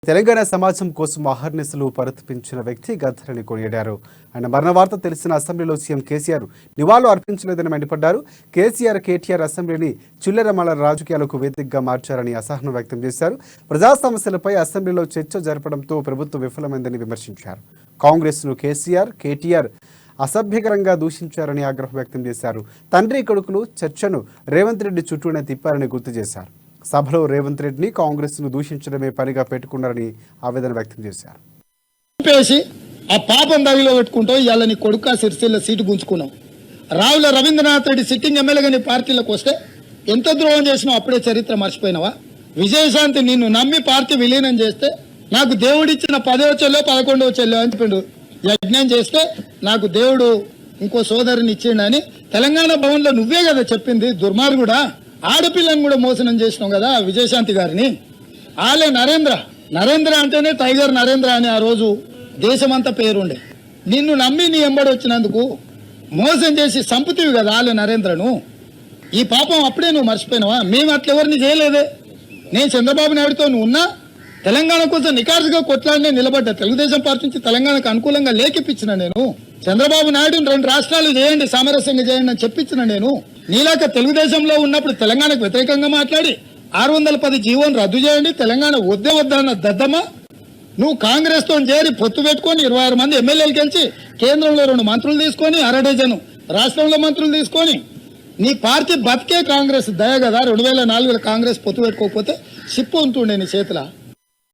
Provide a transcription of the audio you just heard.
తెలంగాణ సమాజం కోసం అహర్నిశలు పరితపించిన వ్యక్తి గద్దరని కొనియాడారు. ఆయన మరణ వార్త తెలిసిన అసెంబ్లీలో సీఎం కేసీఆర్ నివాళులు అర్పించలేదని మండిపడ్డారు. కేటీఆర్ అసెంబ్లీని చిల్లరమల రాజకీయాలకు వేదికగా మార్చారని అసహనం వ్యక్తం చేశారు. ప్రజా సమస్యలపై అసెంబ్లీలో చర్చ జరపడంతో ప్రభుత్వం విఫలమైందని విమర్శించారు. కాంగ్రెస్ను కేటీఆర్ అసభ్యకరంగా దూషించారని ఆగ్రహం వ్యక్తం చేశారు. తండ్రి కొడుకులు చర్చను రేవంత్ రెడ్డి చుట్టూనే తిప్పారని గుర్తు చేశారు. సభలో రేవంత్ రెడ్డిని కాంగ్రెస్ను దూషించడమే పనిగా పెట్టుకున్నారని ఆవేదన వ్యక్తం చేశారు. ఆ పాపం దాగిలో పెట్టుకుంటూ ఇవాళ నీ కొడుక సిరిసిల్ల సీటు గుంజుకున్నావు. రావుల రవీంద్రనాథ్ రెడ్డి సిట్టింగ్ ఎమ్మెల్యేగా నీ పార్టీలోకి వస్తే ఎంత ద్రోహం చేసినావు అప్పుడే చరిత్ర మర్చిపోయినావా? విజయశాంతి నిన్ను నమ్మి పార్టీ విలీనం చేస్తే నాకు దేవుడిచ్చిన 10వ చెల్లో 11వ చెల్లో అని చెప్పిండు. యజ్ఞం చేస్తే నాకు దేవుడు ఇంకో సోదరిని ఇచ్చిండని తెలంగాణ భవన్లో నువ్వే కదా చెప్పింది. దుర్మార్గుడా, ఆడపిల్లని కూడా మోసనం చేసినావు కదా విజయశాంతి గారిని. ఆలే నరేంద్ర అంటేనే టైగర్ నరేంద్ర అని ఆ రోజు దేశమంతా పేరుండే. నిన్ను నమ్మి నీ ఎంబడి వచ్చినందుకు మోసం చేసి సంపుతివి కదా ఆలే నరేంద్రను. ఈ పాపం అప్పుడే నువ్వు మర్చిపోయినావా? మేము అట్లా ఎవరిని చేయలేదే. నేను చంద్రబాబు నాయుడుతో నువ్వు ఉన్నా తెలంగాణ కోసం నికార్సుగా కొట్లాడినే నిలబడ్డా. తెలుగుదేశం పార్టీ నుంచి తెలంగాణకు అనుకూలంగా లేఖిపించిన నేను. చంద్రబాబు నాయుడుని 2 రాష్ట్రాలు చేయండి, సామరస్యంగా చేయండి అని చెప్పించిన నేను. నీలాక తెలుగుదేశంలో ఉన్నప్పుడు తెలంగాణకు వ్యతిరేకంగా మాట్లాడి 610 జీవోను రద్దు చేయండి, తెలంగాణ వద్దన్న దద్దమ్మా. నువ్వు కాంగ్రెస్ తో చేరి పొత్తు పెట్టుకొని 26 మంది ఎమ్మెల్యేలు గెలిచి కేంద్రంలో 2 మంత్రులు తీసుకొని 1/2 రాష్ట్రంలో మంత్రులు తీసుకొని నీ పార్టీ బతికే కాంగ్రెస్ దయ కదా. 2004 కాంగ్రెస్ పొత్తు పెట్టుకోకపోతే సిప్పు ఉంటుండే నీ చేతిలో.